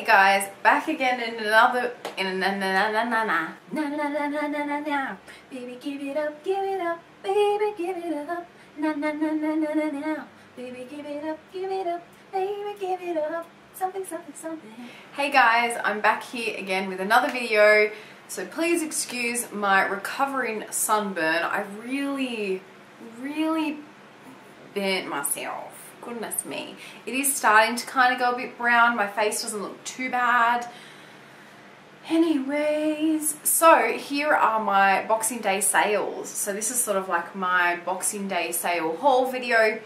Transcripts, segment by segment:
guys, back again in another baby give it up, baby give it up, baby give it up, baby give it up, something. Hey guys, I'm back here again with another video. So please excuse my recovering sunburn. I really burnt myself. Goodness me. It is starting to kind of go a bit brown. My face doesn't look too bad. Anyways, so here are my Boxing Day sales. So this is sort of like my Boxing Day sale haul video.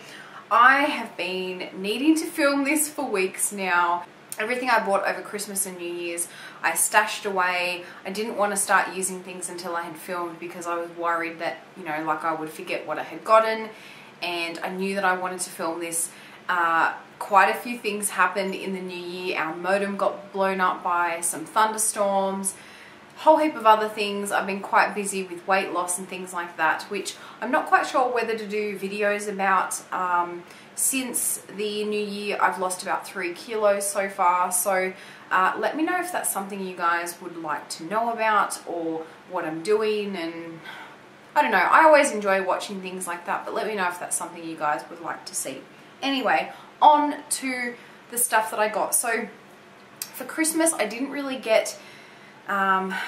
I have been needing to film this for weeks now. Everything I bought over Christmas and New Year's, I stashed away. I didn't want to start using things until I had filmed because I was worried that, you know, like I would forget what I had gotten. And I knew that I wanted to film this. Quite a few things happened in the new year. Our modem got blown up by some thunderstorms, a whole heap of other things. I've been quite busy with weight loss and things like that, which I'm not quite sure whether to do videos about. Since the new year, I've lost about 3 kilos so far. So let me know if that's something you guys would like to know about or what I'm doing. And I don't know, I always enjoy watching things like that, but let me know if that's something you guys would like to see. Anyway, on to the stuff that I got. So for Christmas, I didn't really get, I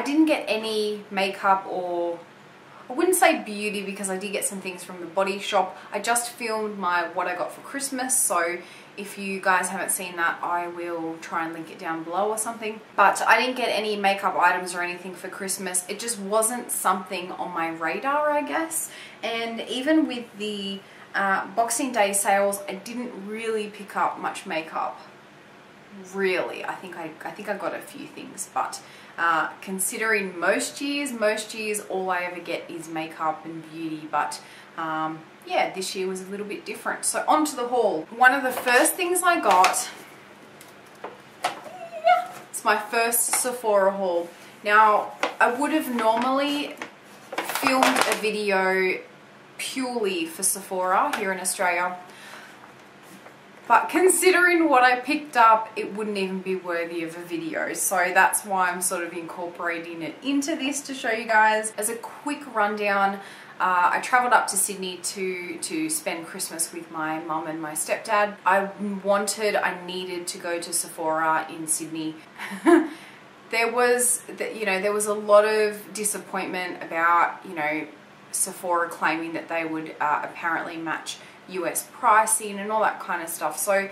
didn't get any makeup, or I wouldn't say beauty because I did get some things from the Body Shop. I just filmed my what I got for Christmas, so if you guys haven't seen that, I will try and link it down below or something. But I didn't get any makeup items or anything for Christmas. It just wasn't something on my radar, I guess. And even with the Boxing Day sales, I didn't really pick up much makeup. Really, I think I got a few things, but considering most years all I ever get is makeup and beauty. But yeah, this year was a little bit different. So on to the haul. One of the first things I got, it's my first Sephora haul. Now, I would have normally filmed a video purely for Sephora here in Australia, but considering what I picked up, it wouldn't even be worthy of a video. So that's why I'm sort of incorporating it into this to show you guys. As a quick rundown, I travelled up to Sydney to spend Christmas with my mum and my stepdad. I needed to go to Sephora in Sydney. There was a lot of disappointment about, you know, Sephora claiming that they would apparently match US pricing and all that kind of stuff. So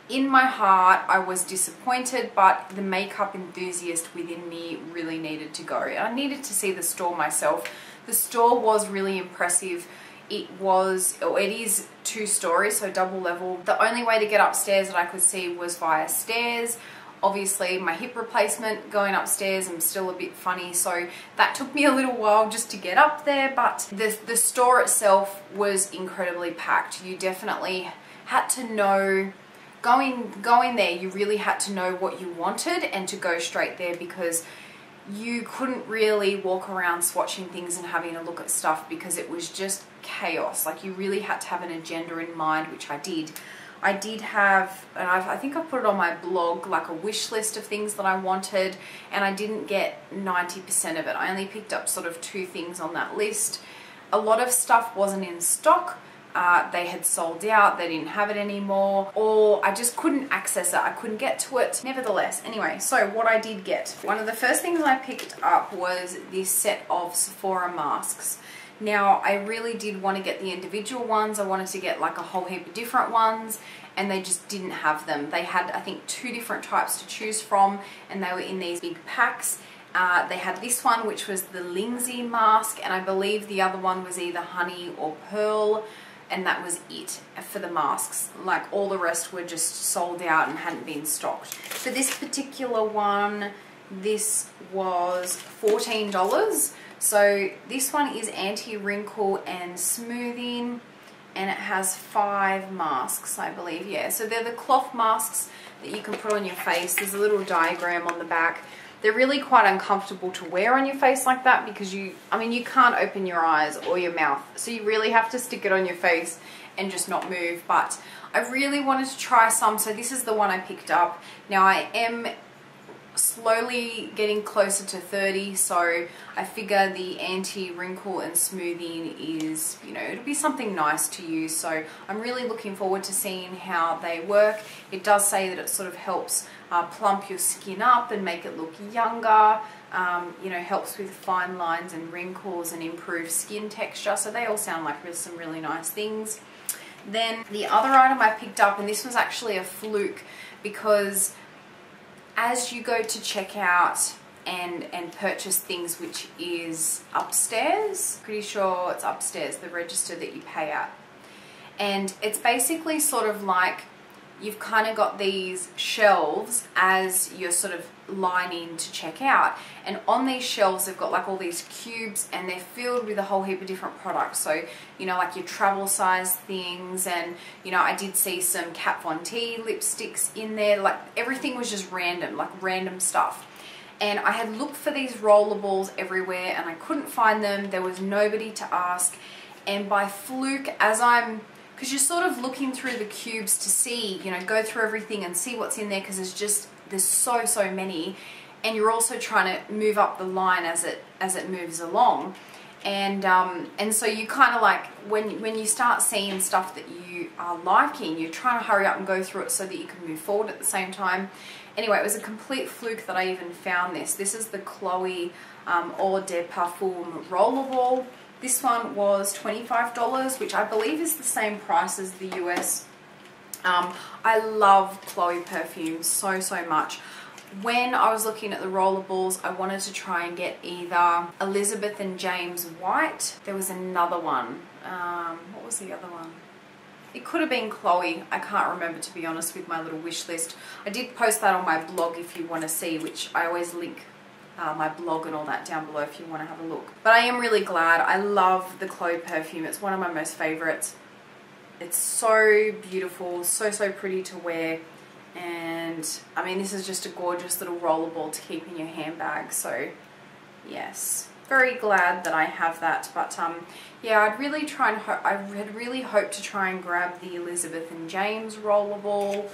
in my heart, I was disappointed, but the makeup enthusiast within me really needed to go. I needed to see the store myself. The store was really impressive. It is 2 stories, so double level. The only way to get upstairs that I could see was via stairs. Obviously, my hip replacement going upstairs, I'm still a bit funny, so that took me a little while just to get up there. But the store itself was incredibly packed. You definitely had to know, going there, you really had to know what you wanted and to go straight there, because you couldn't really walk around swatching things and having a look at stuff because it was just chaos. Like, you really had to have an agenda in mind, which I did. I did have, and I think I put it on my blog, like a wish list of things that I wanted, and I didn't get 90% of it. I only picked up sort of 2 things on that list. A lot of stuff wasn't in stock. They had sold out, they didn't have it anymore, or I just couldn't access it. I couldn't get to it. Nevertheless, anyway, so what I did get. One of the first things I picked up was this set of Sephora masks. Now, I really did want to get the individual ones. I wanted to get like a whole heap of different ones, and they just didn't have them. They had, I think, 2 different types to choose from, and they were in these big packs. They had this one, which was the Lingzhi mask, and I believe the other one was either honey or pearl, and that was it for the masks. Like, all the rest were just sold out and hadn't been stocked. For this particular one, this was $14. So this one is anti-wrinkle and smoothing, and it has 5 masks, I believe. Yeah, so they're the cloth masks that you can put on your face. There's a little diagram on the back. They're really quite uncomfortable to wear on your face like that because you can't open your eyes or your mouth. So you really have to stick it on your face and just not move. But I really wanted to try some. So this is the one I picked up. Now I am slowly getting closer to 30, so I figure the anti-wrinkle and smoothing is, you know, it'll be something nice to use. So I'm really looking forward to seeing how they work. It does say that it sort of helps plump your skin up and make it look younger, you know, helps with fine lines and wrinkles and improve skin texture. So they all sound like some really nice things. Then the other item I picked up, and this was actually a fluke, because as you go to check out and purchase things, which is upstairs, pretty sure it's upstairs, the register that you pay at, and it's basically sort of like you've kind of got these shelves as you're sort of lining to check out, and on these shelves they've got like all these cubes and they're filled with a whole heap of different products. So, you know, like your travel size things, and you know, I did see some Kat Von D lipsticks in there. Like everything was just random, like random stuff. And I had looked for these rollerballs everywhere and I couldn't find them. There was nobody to ask, and by fluke, because you're sort of looking through the cubes to see, you know, go through everything and see what's in there, because there's so many, and you're also trying to move up the line as it moves along, and so you kind of like, when you start seeing stuff that you are liking, you're trying to hurry up and go through it so that you can move forward at the same time. Anyway, it was a complete fluke that I even found this. This is the Chloe Eau de Parfum rollerball. This one was $25, which I believe is the same price as the US. I love Chloe perfume so much. When I was looking at the rollerballs, I wanted to try and get either Elizabeth and James White. There was another one. What was the other one? It could have been Chloe. I can't remember, to be honest, with my little wish list. I did post that on my blog if you want to see, which I always link my blog and all that down below if you want to have a look. But I am really glad. I love the Chloe perfume. It's one of my most favorites. It's so beautiful, so pretty to wear, and I mean, this is just a gorgeous little rollerball to keep in your handbag. So yes, very glad that I have that. But yeah, I had really hoped to try and grab the Elizabeth and James rollerball.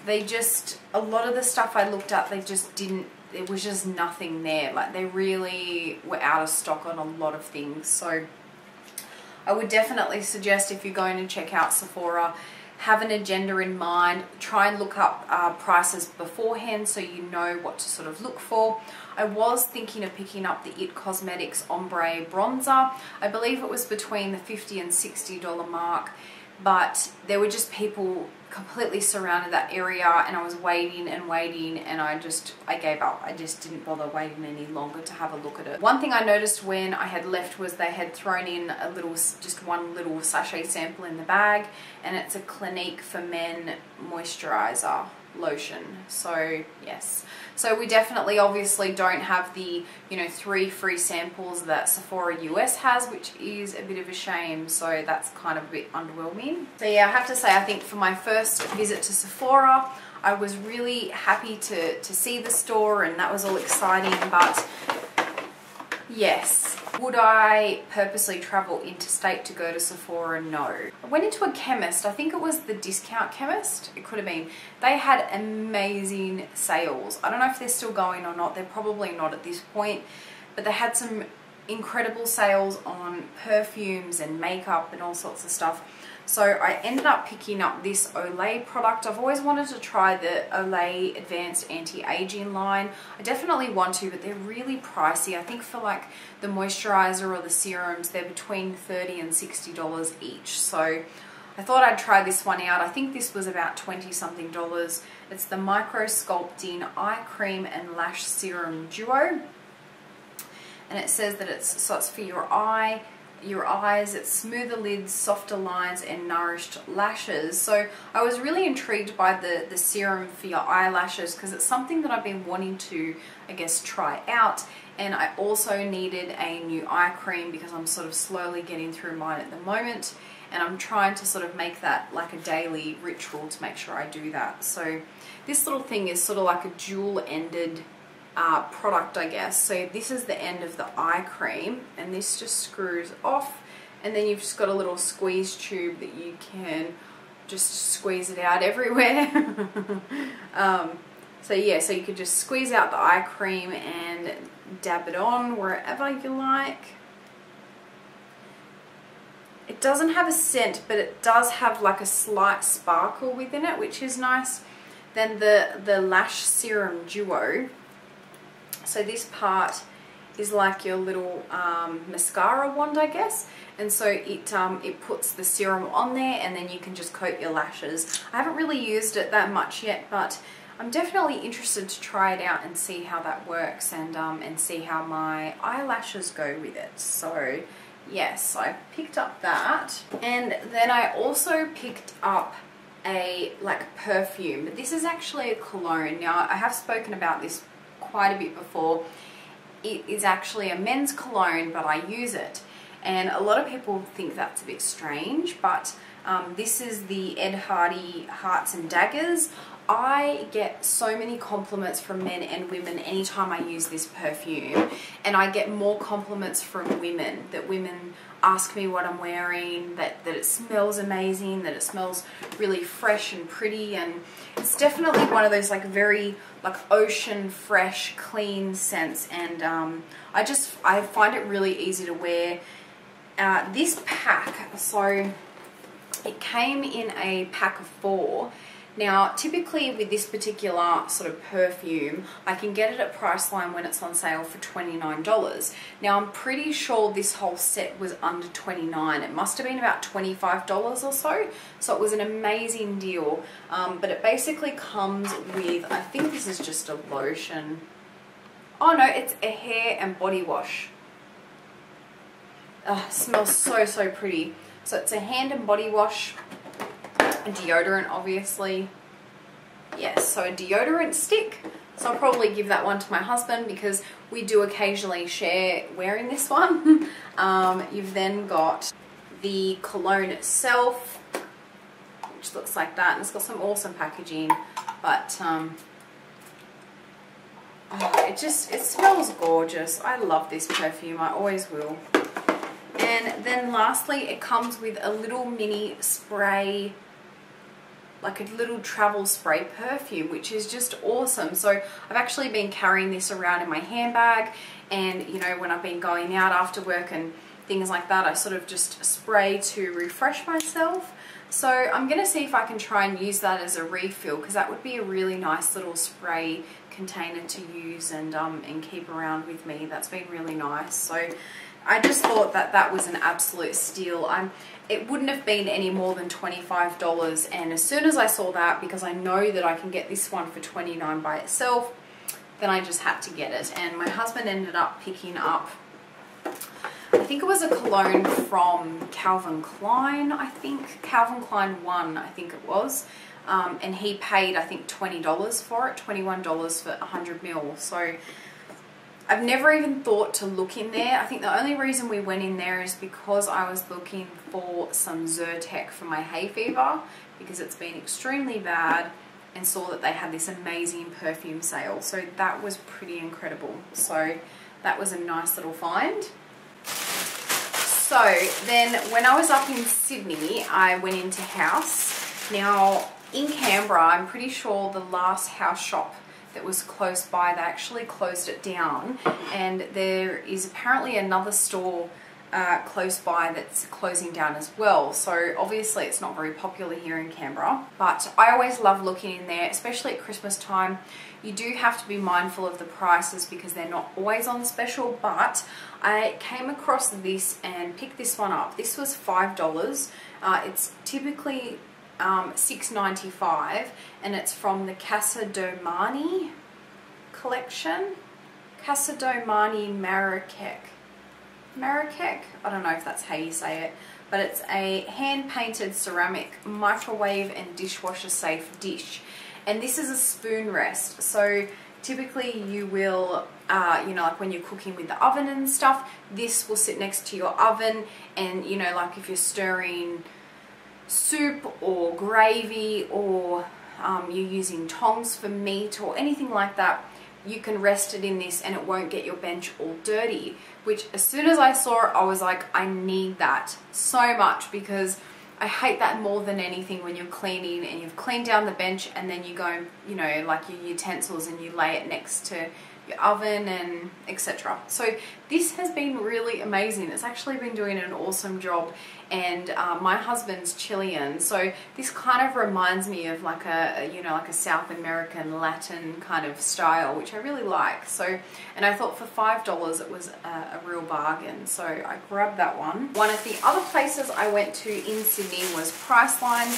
They just, a lot of the stuff I looked at, they just didn't, there was just nothing there. Like, they really were out of stock on a lot of things. So I would definitely suggest, if you're going to check out Sephora, have an agenda in mind. Try and look up prices beforehand so you know what to sort of look for. I was thinking of picking up the IT Cosmetics Ombre Bronzer. I believe it was between the $50 and $60 mark, but there were just people completely surrounded that area, and I was waiting and I gave up. I just didn't bother waiting any longer to have a look at it. One thing I noticed when I had left was they had thrown in a little, just one little sachet sample in the bag, and it's a Clinique for Men moisturizer lotion. So yes, so we definitely obviously don't have the, you know, 3 free samples that Sephora US has, which is a bit of a shame. So that's kind of a bit underwhelming. So yeah, I have to say, I think for my first visit to Sephora, I was really happy to see the store, and that was all exciting. But yes, would I purposely travel interstate to go to Sephora? No. I went into a Chemist. I think it was the discount Chemist. It could have been. They had amazing sales. I don't know if they're still going or not. They're probably not at this point. But they had some incredible sales on perfumes and makeup and all sorts of stuff. So I ended up picking up this Olay product. I've always wanted to try the Olay Advanced Anti-Aging line. I definitely want to, but they're really pricey. I think for like the moisturizer or the serums, they're between $30 and $60 each. So I thought I'd try this one out. I think this was about $20-something. It's the Micro Sculpting Eye Cream and Lash Serum Duo. And it says that it's for your eyes, it's smoother lids, softer lines, and nourished lashes. So I was really intrigued by the serum for your eyelashes, because it's something that I've been wanting to, I guess, try out. And I also needed a new eye cream because I'm sort of slowly getting through mine at the moment, and I'm trying to sort of make that like a daily ritual to make sure I do that. So this little thing is sort of like a dual-ended product, I guess. So this is the end of the eye cream, and this just screws off, and then you've just got a little squeeze tube that you can just squeeze it out everywhere. So yeah, so you could just squeeze out the eye cream and dab it on wherever you like. It doesn't have a scent, but it does have like a slight sparkle within it, which is nice. Then the Lash Serum Duo. So this part is like your little mascara wand, I guess. And so it puts the serum on there, and then you can just coat your lashes. I haven't really used it that much yet, but I'm definitely interested to try it out and see how that works, and see how my eyelashes go with it. So yes, I picked up that, and then I also picked up a perfume. But this is actually a cologne. Now I have spoken about this quite a bit before. It is actually a men's cologne, but I use it, and a lot of people think that's a bit strange, but this is the Ed Hardy Hearts and Daggers. I get so many compliments from men and women anytime I use this perfume, and I get more compliments from women, that women ask me what I'm wearing, that it smells amazing, that it smells really fresh and pretty, and it's definitely one of those very ocean fresh clean scents, and I find it really easy to wear. This pack, so it came in a pack of 4. Now, typically with this particular sort of perfume, I can get it at Priceline when it's on sale for $29. Now, I'm pretty sure this whole set was under $29. It must have been about $25 or so. So it was an amazing deal. But it basically comes with, I think this is just a lotion. Oh no, it's a hair and body wash. Oh, it smells so, so pretty. So it's a hand and body wash. A deodorant, obviously. Yes, so a deodorant stick. So I'll probably give that one to my husband because we do occasionally share wearing this one. You've then got the cologne itself, which looks like that, and it's got some awesome packaging. But it smells gorgeous. I love this perfume. I always will. And then lastly, it comes with a little mini spray, like a little travel spray perfume, which is just awesome. So I've actually been carrying this around in my handbag, and you know, when I've been going out after work and things like that, I sort of just spray to refresh myself. So I'm gonna see if I can try and use that as a refill, because that would be a really nice little spray container to use and keep around with me. That's been really nice. So I just thought that that was an absolute steal. It wouldn't have been any more than $25, and as soon as I saw that, because I know that I can get this one for $29 by itself, then I just had to get it. And my husband ended up picking up, I think it was a cologne from Calvin Klein, I think. Calvin Klein 1, I think it was. And he paid, I think, $20 for it, $21 for 100 ml. So I've never even thought to look in there. I think the only reason we went in there is because I was looking for some Zyrtec for my hay fever, because it's been extremely bad, and saw that they had this amazing perfume sale. So that was pretty incredible. So that was a nice little find. So then when I was up in Sydney, I went into House. Now in Canberra, I'm pretty sure the last House shop that was close by, they actually closed it down, and there is apparently another store close by that's closing down as well. So obviously it's not very popular here in Canberra, but I always love looking in there, especially at Christmas time. You do have to be mindful of the prices because they're not always on special, but I came across this and picked this one up. This was $5. It's typically $6.95, and it's from the Casa Domani collection. Casa Domani Marrakech. Marrakech? I don't know if that's how you say it, but it's a hand-painted ceramic microwave and dishwasher safe dish. And this is a spoon rest. So typically you will, you know, like when you're cooking with the oven and stuff, this will sit next to your oven, and you know, like if you're stirring soup or gravy, or you're using tongs for meat or anything like that, you can rest it in this and it won't get your bench all dirty, which as soon as I saw it, I was like, I need that so much, because I hate that more than anything when you're cleaning and you've cleaned down the bench and then you go, you know, like your utensils, and you lay it next to your oven and etc. So this has been really amazing. It's actually been doing an awesome job, and my husband's Chilean, so this kind of reminds me of like a you know, like a South American Latin kind of style, which I really like. So, and I thought for $5 it was a real bargain, so I grabbed that one. One of the other places I went to in Sydney was Priceline,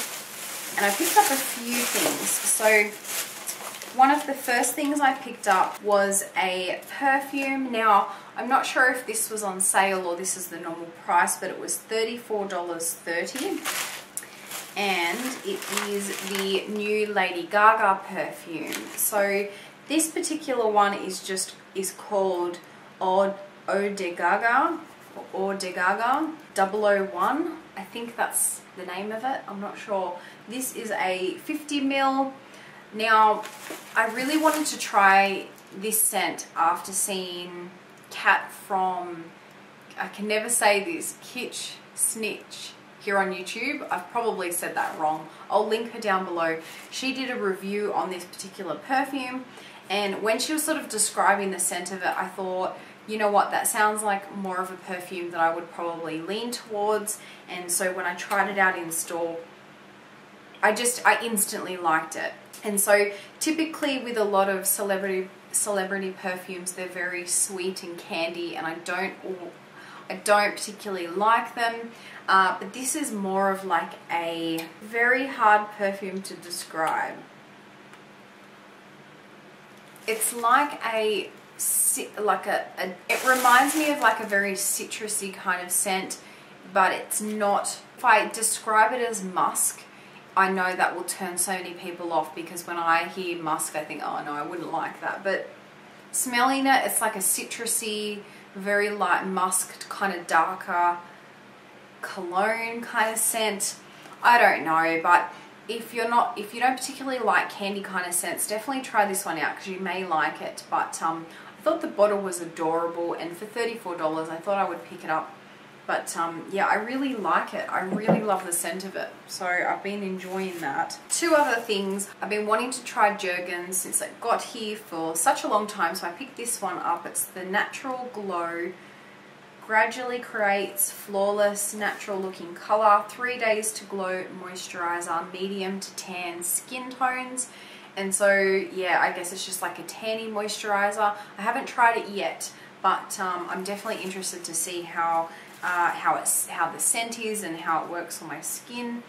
and I picked up a few things. So one of the first things I picked up was a perfume. Now, I'm not sure if this was on sale or this is the normal price, but it was $34.30. And it is the new Lady Gaga perfume. So this particular one is called Eau de Gaga, or de Gaga 001. I think that's the name of it. I'm not sure. This is a 50 ml. Now, I really wanted to try this scent after seeing Kat from, I can never say this, Kitsch Snitch here on YouTube. I've probably said that wrong. I'll link her down below. She did a review on this particular perfume, and when she was sort of describing the scent of it, I thought, you know what, that sounds like more of a perfume that I would probably lean towards. And so when I tried it out in store, I instantly liked it. And so typically with a lot of celebrity perfumes, they're very sweet and candy, and I don't particularly like them. But this is more of like a very hard perfume to describe. It's like it reminds me of like a very citrusy kind of scent, but it's not. If I describe it as musk, I know that will turn so many people off, because when I hear musk, I think, oh no, I wouldn't like that. But smelling it, it's like a citrusy, very light musk, kind of darker cologne kind of scent. I don't know, but if you don't particularly like candy kind of scents, definitely try this one out, because you may like it. But I thought the bottle was adorable, and for $34, I thought I would pick it up. But yeah, I really like it. I really love the scent of it. So I've been enjoying that. Two other things. I've been wanting to try Jergens since it got here for such a long time. So I picked this one up. It's the Natural Glow. Gradually creates flawless, natural looking color. 3 days to glow moisturizer. Medium to tan skin tones. And so yeah, I guess it's just like a tanning moisturizer. I haven't tried it yet, but I'm definitely interested to see how the scent is and how it works on my skin.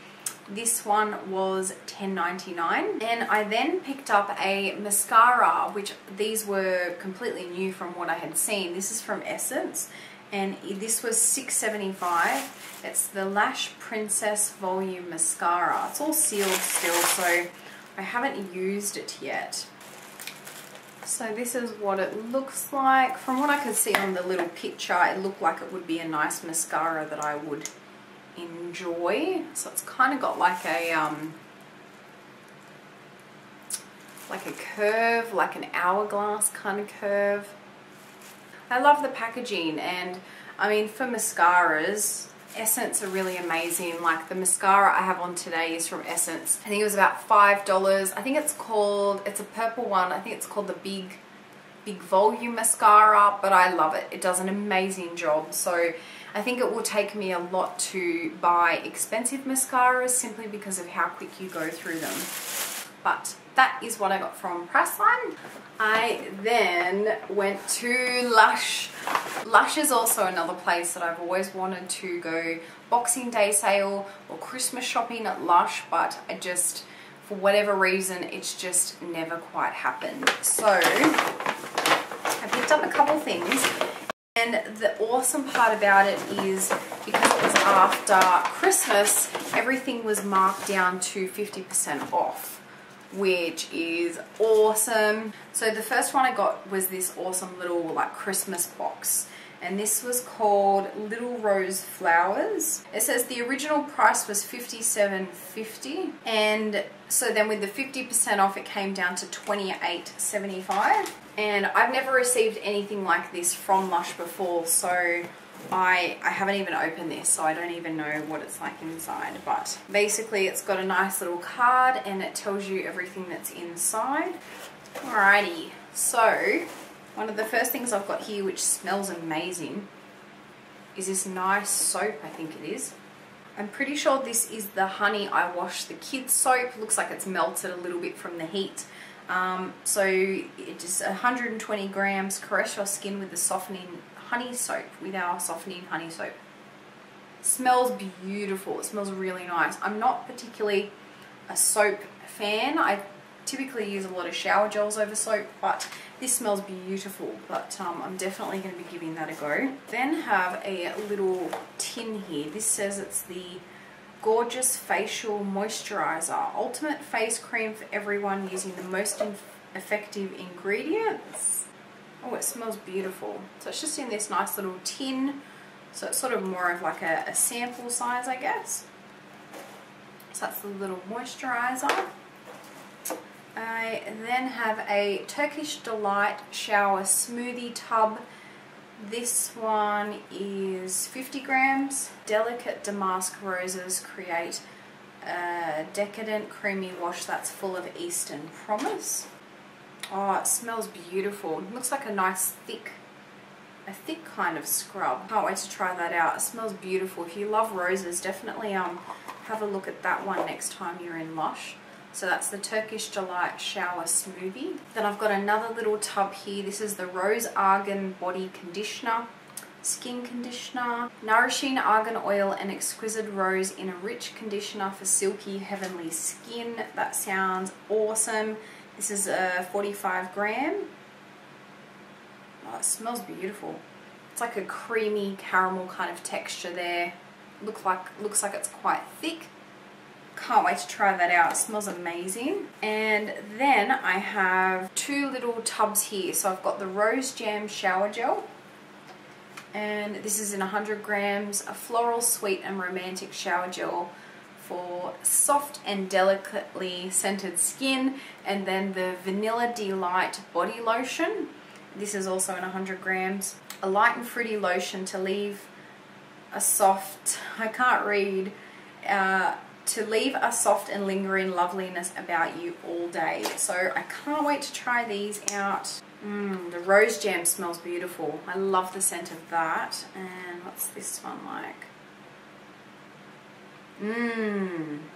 This one was $10.99. And I then picked up a mascara, which these were completely new from what I had seen. This is from Essence, and this was $6.75. It's the Lash Princess Volume Mascara. It's all sealed still, so I haven't used it yet. So this is what it looks like. From what I could see on the little picture, it looked like it would be a nice mascara that I would enjoy. So it's kind of got like a curve, like an hourglass kind of curve. I love the packaging, and I mean, for mascaras, Essence are really amazing. Like the mascara I have on today is from Essence. I think it was about $5. I think it's a purple one. I think it's called the Big Volume Mascara, but I love it. It does an amazing job. So I think it will take me a lot to buy expensive mascaras simply because of how quick you go through them. But that is what I got from Priceline. I then went to Lush. Lush is also another place that I've always wanted to go Boxing Day sale or Christmas shopping at Lush, but for whatever reason, it's just never quite happened. So I picked up a couple things, and the awesome part about it is because it was after Christmas, everything was marked down to 50% off, which is awesome. So the first one I got was this awesome little like Christmas box, and this was called Little Rose Flowers. It says the original price was $57.50, and so then with the 50% off it came down to $28.75. And I've never received anything like this from Lush before, so I haven't even opened this, so I don't even know what it's like inside. But basically it's got a nice little card and it tells you everything that's inside. Alrighty, so one of the first things I've got here, which smells amazing, is this nice soap. I think it is. I'm pretty sure this is the Honey I Wash the Kids soap. Looks like it's melted a little bit from the heat. So it just 120 grams. Caress your skin with the softening honey soap, with our softening honey soap. Smells beautiful. It smells really nice. I'm not particularly a soap fan. I typically use a lot of shower gels over soap, but this smells beautiful. But I'm definitely going to be giving that a go. Then have a little tin here. This says it's the Gorgeous Facial Moisturizer, ultimate face cream for everyone, using the most effective ingredients. Oh, it smells beautiful. So it's just in this nice little tin, so it's sort of more of like a sample size, I guess. So that's the little moisturizer. I then have a Turkish Delight Shower Smoothie Tub. This one is 50 grams. Delicate damask roses create a decadent creamy wash that's full of Eastern promise. Oh, it smells beautiful. It looks like a nice thick kind of scrub. Can't wait to try that out. It smells beautiful. If you love roses, definitely have a look at that one next time you're in Lush. So that's the Turkish Delight Shower Smoothie. Then I've got another little tub here. This is the Rose Argan Body Conditioner, Skin Conditioner. Nourishing argan oil and exquisite rose in a rich conditioner for silky, heavenly skin. That sounds awesome. This is a 45 gram. Oh, it smells beautiful. It's like a creamy caramel kind of texture there. Looks like it's quite thick. Can't wait to try that out. It smells amazing. And then I have two little tubs here. So I've got the Rose Jam Shower Gel, and this is in 100 grams, a floral sweet and romantic shower gel for soft and delicately scented skin. And then the Vanilla Delight Body Lotion. This is also in 100 grams. A light and fruity lotion to leave a soft, I can't read, to leave a soft and lingering loveliness about you all day. So I can't wait to try these out. The Rose Jam smells beautiful. I love the scent of that. And what's this one like?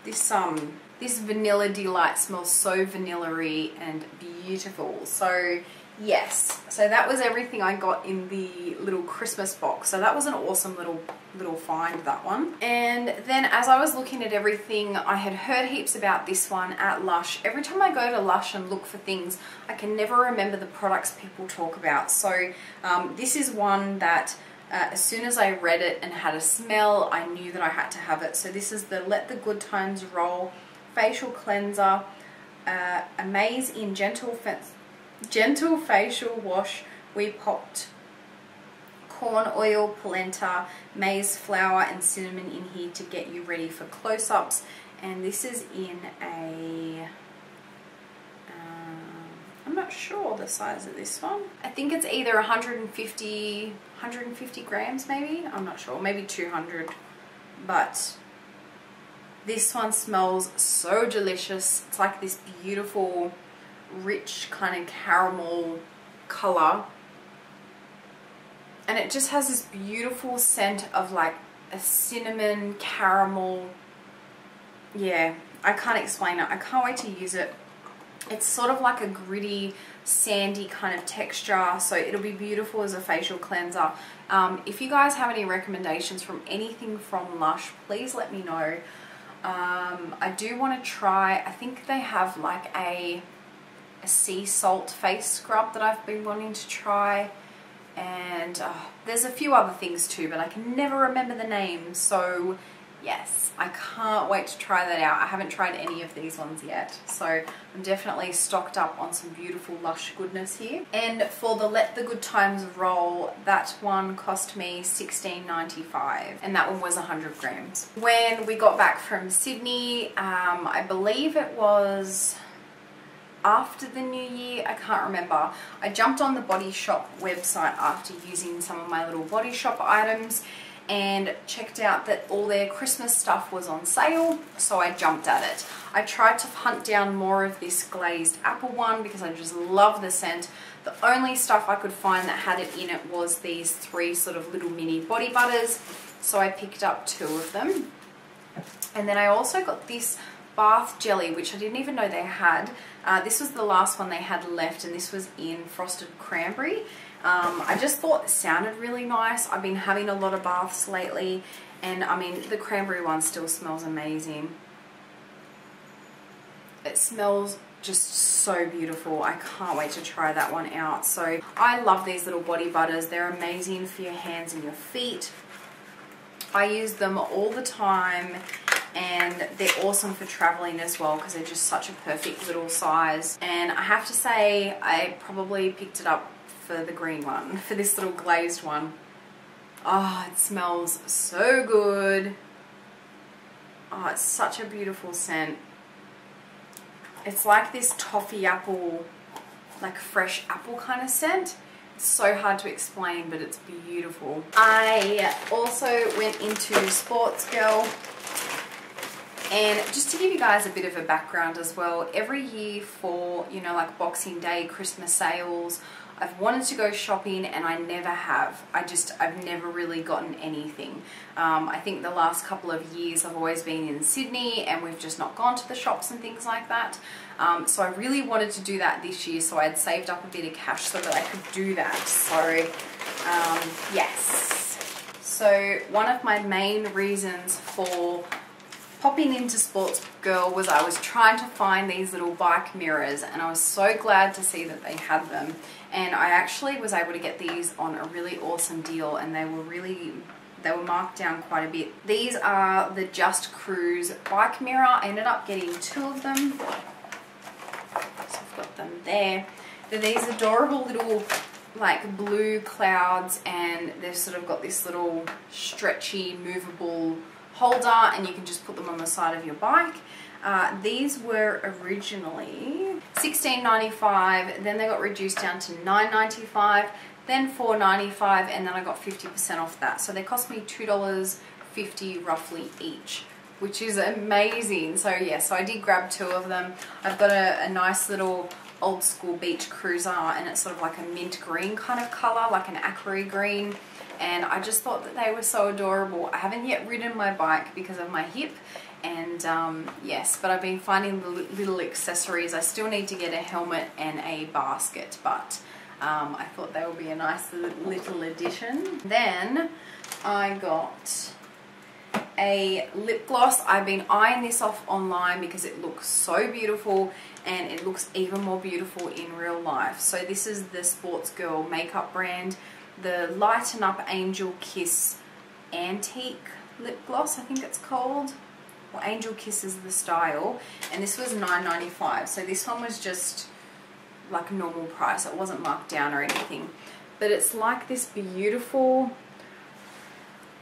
This Vanilla Delight smells so vanilla-y and beautiful. So yes, so that was everything I got in the little Christmas box. So that was an awesome little find, that one. And then as I was looking at everything, I had heard heaps about this one at Lush. Every time I go to Lush and look for things, I can never remember the products people talk about. So this is one that as soon as I read it and had a smell, I knew that I had to have it. So this is the Let the Good Times Roll Facial Cleanser, Amaze in Gentle Facial Wash. We popped corn oil, polenta, maize flour and cinnamon in here to get you ready for close-ups. And this is in a I'm not sure the size of this one. I think it's either 150 grams maybe. I'm not sure, maybe 200. But this one smells so delicious. It's like this beautiful, rich kind of caramel color. And it just has this beautiful scent of like a cinnamon caramel. Yeah, I can't explain it. I can't wait to use it. It's sort of like a gritty, sandy kind of texture, so it'll be beautiful as a facial cleanser. If you guys have any recommendations from anything from Lush, please let me know. I do want to try, I think they have like a sea salt face scrub that I've been wanting to try. And there's a few other things too, but I can never remember the names. So yes, I can't wait to try that out. I haven't tried any of these ones yet, so I'm definitely stocked up on some beautiful Lush goodness here. And for the Let the Good Times Roll, that one cost me $16.95, and that one was 100 grams. When we got back from Sydney, I believe it was after the new year, I can't remember. I jumped on the Body Shop website after using some of my little Body Shop items and checked out that all their Christmas stuff was on sale, so I jumped at it. I tried to hunt down more of this glazed apple one because I just love the scent. The only stuff I could find that had it in it was these 3 sort of little mini body butters, so I picked up 2 of them. And then I also got this bath jelly, which I didn't even know they had. This was the last one they had left, and this was in frosted cranberry. I just thought it sounded really nice. I've been having a lot of baths lately, and I mean, the cranberry one still smells amazing. It smells just so beautiful. I can't wait to try that one out. So I love these little body butters. They're amazing for your hands and your feet. I use them all the time, and they're awesome for traveling as well because they're just such a perfect little size. And I have to say, I probably picked it up for the green one, for this little glazed one. Oh, it smells so good. Oh, it's such a beautiful scent. It's like this toffee apple, like fresh apple kind of scent. It's so hard to explain, but it's beautiful. I also went into Sportsgirl, and just to give you guys a bit of a background as well, every year for, you know, like Boxing Day, Christmas sales, I've wanted to go shopping and I never have. I've never really gotten anything. I think the last couple of years I've always been in Sydney and we've just not gone to the shops and things like that. So I really wanted to do that this year, so I had saved up a bit of cash so that I could do that. So yes. So one of my main reasons for popping into Sportsgirl was I was trying to find these little bike mirrors, and I was so glad to see that they had them. And I actually was able to get these on a really awesome deal, and they were marked down quite a bit. These are the Just Cruise bike mirror. I ended up getting 2 of them. So I've got them there. They're these adorable little like blue clouds, and they've sort of got this little stretchy movable holder, and you can just put them on the side of your bike. These were originally $16.95, then they got reduced down to $9.95, then $4.95, and then I got 50% off that. So they cost me $2.50 roughly each, which is amazing. So yeah, so I did grab 2 of them. I've got a nice little old school beach cruiser, and it's sort of like a mint green kind of color, like an aqua green. And I just thought that they were so adorable. I haven't yet ridden my bike because of my hip, and yes, but I've been finding the little accessories. I still need to get a helmet and a basket, but I thought they would be a nice little addition. Then I got a lip gloss. I've been eyeing this off online because it looks so beautiful, and it looks even more beautiful in real life. So this is the Sportsgirl makeup brand, the Lighten Up Angel Kiss Antique Lip Gloss, I think it's called. Well, Angel Kiss is the style, and this was $9.95. So this one was just like a normal price. It wasn't marked down or anything. But it's like this beautiful,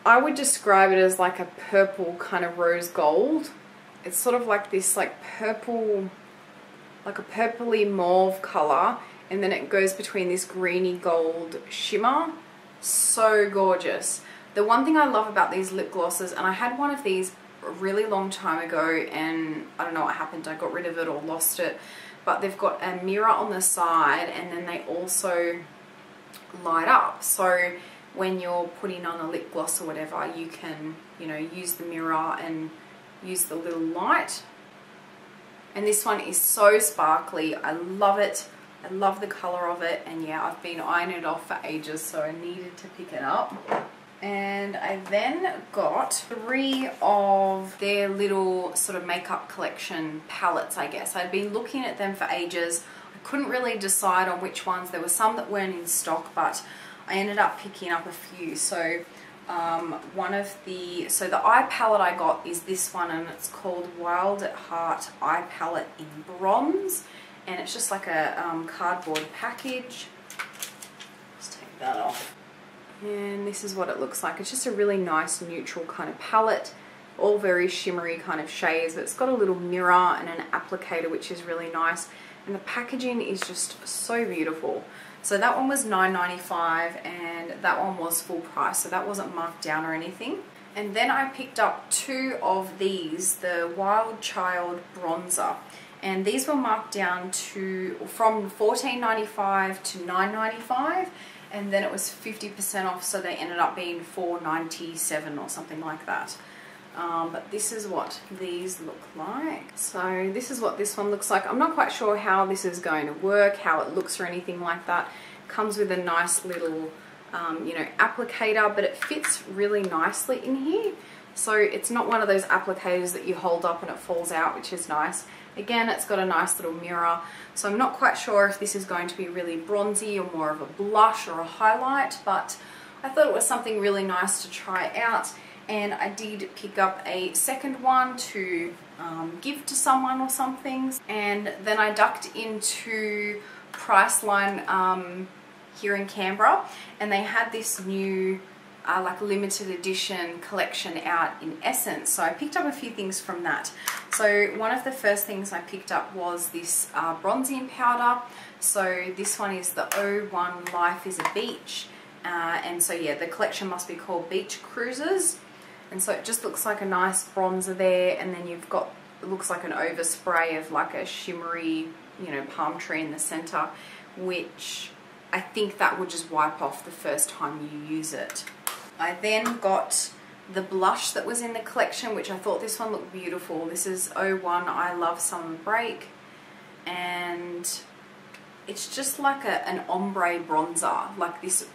I would describe it as like a purple kind of rose gold. It's sort of like this like purple, like a purpley mauve color, and then it goes between this greeny gold shimmer. So gorgeous. The one thing I love about these lip glosses, and I had one of these a really long time ago, and I don't know what happened, I got rid of it or lost it, but they've got a mirror on the side, and then they also light up. So when you're putting on a lip gloss or whatever, you can, you know, use the mirror and use the little light. And this one is so sparkly. I love it. I love the color of it, and yeah, I've been eyeing it off for ages, so I needed to pick it up. And I then got 3 of their little sort of makeup collection palettes, I guess. I'd been looking at them for ages. I couldn't really decide on which ones. There were some that weren't in stock, but I ended up picking up a few. So the eye palette I got is this one, and it's called Wild at Heart Eye Palette in Bronze, and it's just like a cardboard package. Let's take that off. And this is what it looks like. It's just a really nice neutral kind of palette, all very shimmery kind of shades, but it's got a little mirror and an applicator, which is really nice. and the packaging is just so beautiful. So that one was $9.95 and that one was full price, so that wasn't marked down or anything. And then I picked up two of these, the Wild Child Bronzer. And these were marked down from $14.95 to $9.95, and then it was 50% off, so they ended up being $4.97 or something like that. But this is what these look like. So this is what this one looks like. I'm not quite sure how this is going to work, how it looks or anything like that. Comes with a nice little you know, applicator, but it fits really nicely in here. So it's not one of those applicators that you hold up and it falls out, which is nice. Again, it's got a nice little mirror. So I'm not quite sure if this is going to be really bronzy or more of a blush or a highlight, but I thought it was something really nice to try out. And I did pick up a second one to give to someone or something. And then I ducked into Priceline here in Canberra, and they had this new like limited edition collection out in Essence. So I picked up a few things from that. So one of the first things I picked up was this bronzing powder. So this one is the 01 Life is a Beach. And so yeah, the collection must be called Beach Cruises. And so it just looks like a nice bronzer there, and then you've got, it looks like an overspray of like a shimmery, you know, palm tree in the center, which I think that would just wipe off the first time you use it. I then got the blush that was in the collection, which I thought this one looked beautiful. This is 01 I Love Summer Break, and it's just like an ombre bronzer, like this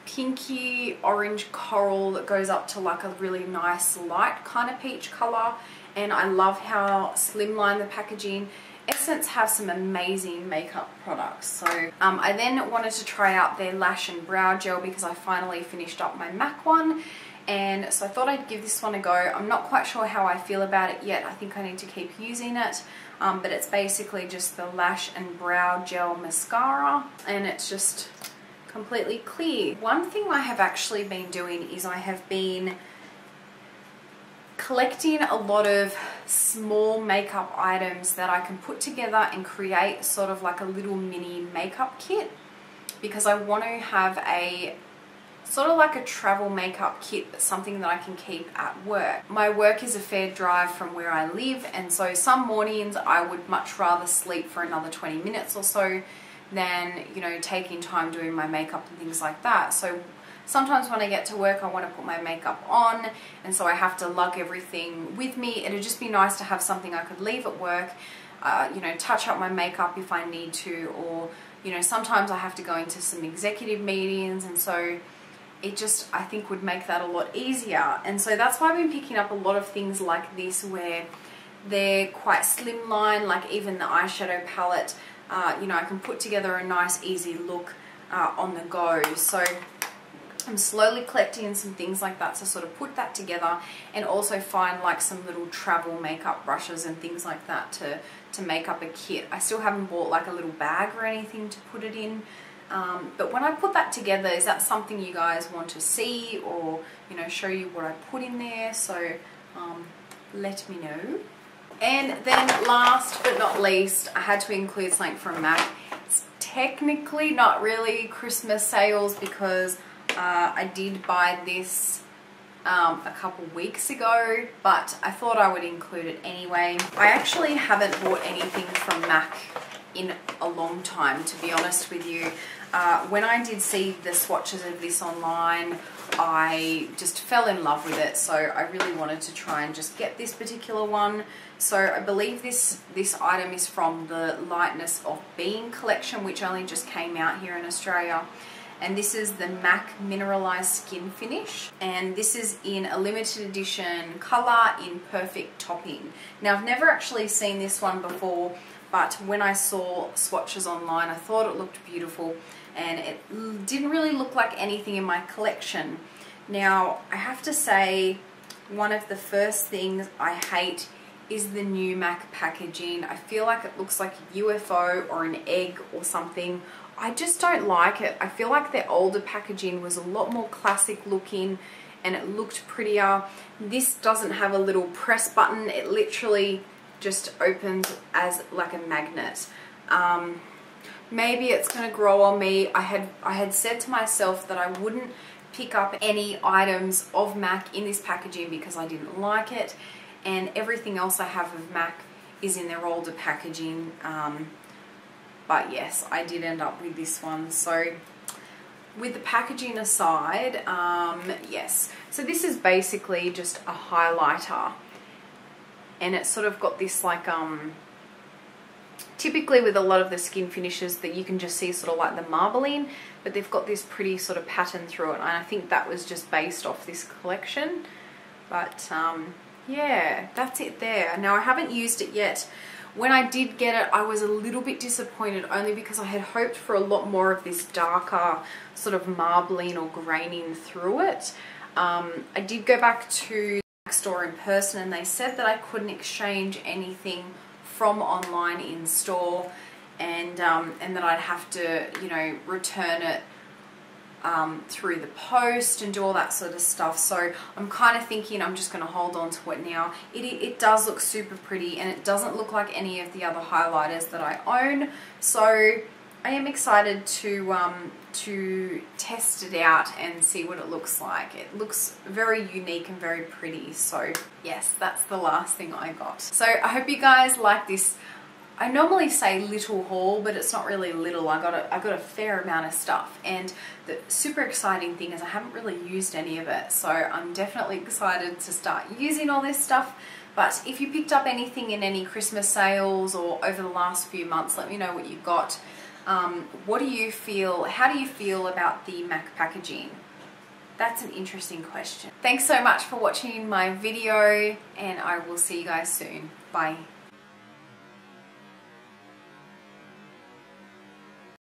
pinky orange coral that goes up to like a really nice light kind of peach color. And I love how slimline the packaging. Essence have some amazing makeup products. So I then wanted to try out their lash and brow gel because I finally finished up my MAC one, and so I thought I'd give this one a go. I'm not quite sure how I feel about it yet. I think I need to keep using it, but it's basically just the lash and brow gel mascara, and it's just completely clear. One thing I have actually been doing is I have been collecting a lot of small makeup items that I can put together and create sort of like a little mini makeup kit, because I want to have a sort of like a travel makeup kit, but something that I can keep at work. My work is a fair drive from where I live, and so some mornings I would much rather sleep for another 20 minutes or so than, you know, taking time doing my makeup and things like that. So sometimes when I get to work, I want to put my makeup on, and so I have to lug everything with me. It'd just be nice to have something I could leave at work, you know, touch up my makeup if I need to, or, you know, sometimes I have to go into some executive meetings, and so it just, I think, would make that a lot easier. And so that's why I've been picking up a lot of things like this, where they're quite slimline, like even the eyeshadow palette, you know, I can put together a nice easy look on the go. So I'm slowly collecting some things like that to sort of put that together, and also find like some little travel makeup brushes and things like that to make up a kit. I still haven't bought like a little bag or anything to put it in, but when I put that together, is that something you guys want to see, or, you know, show you what I put in there? So let me know. And then last but not least, I had to include something from MAC. It's technically not really Christmas sales, because I did buy this a couple weeks ago, but I thought I would include it anyway. I actually haven't bought anything from MAC in a long time, to be honest with you. When I did see the swatches of this online, I just fell in love with it, so I really wanted to try and just get this particular one. So I believe this item is from the Lightness of Being collection, which only just came out here in Australia. And this is the MAC Mineralized Skin Finish, and this is in a limited edition color in Perfect Topping. Now, I've never actually seen this one before, but when I saw swatches online, I thought it looked beautiful, and it didn't really look like anything in my collection. Now, I have to say, one of the first things I hate is the new MAC packaging. I feel like it looks like a UFO or an egg or something. I just don't like it. I feel like their older packaging was a lot more classic looking, and it looked prettier. This doesn't have a little press button. It literally just opens as like a magnet. Maybe it's going to grow on me. I had said to myself that I wouldn't pick up any items of MAC in this packaging because I didn't like it, and everything else I have of MAC is in their older packaging. But yes, I did end up with this one. So with the packaging aside, yes. So this is basically just a highlighter, and it's sort of got this like typically with a lot of the skin finishes that you can just see sort of like the marbling, but they've got this pretty sort of pattern through it, and I think that was just based off this collection. But yeah, that's it there. Now I haven't used it yet. When I did get it, I was a little bit disappointed, only because I had hoped for a lot more of this darker sort of marbling or graining through it. I did go back to the store in person, and they said that I couldn't exchange anything from online in store, and that I'd have to, you know, return it through the post and do all that sort of stuff. So I'm kind of thinking I'm just going to hold on to it now. It does look super pretty, and it doesn't look like any of the other highlighters that I own. So I am excited to test it out and see what it looks like. It looks very unique and very pretty. So yes, that's the last thing I got. So I hope you guys like this. I normally say little haul, but it's not really little. I got a fair amount of stuff, and the super exciting thing is I haven't really used any of it. So I'm definitely excited to start using all this stuff. But if you picked up anything in any Christmas sales or over the last few months, let me know what you got. What do you feel? How do you feel about the MAC packaging? That's an interesting question. Thanks so much for watching my video, and I will see you guys soon. Bye.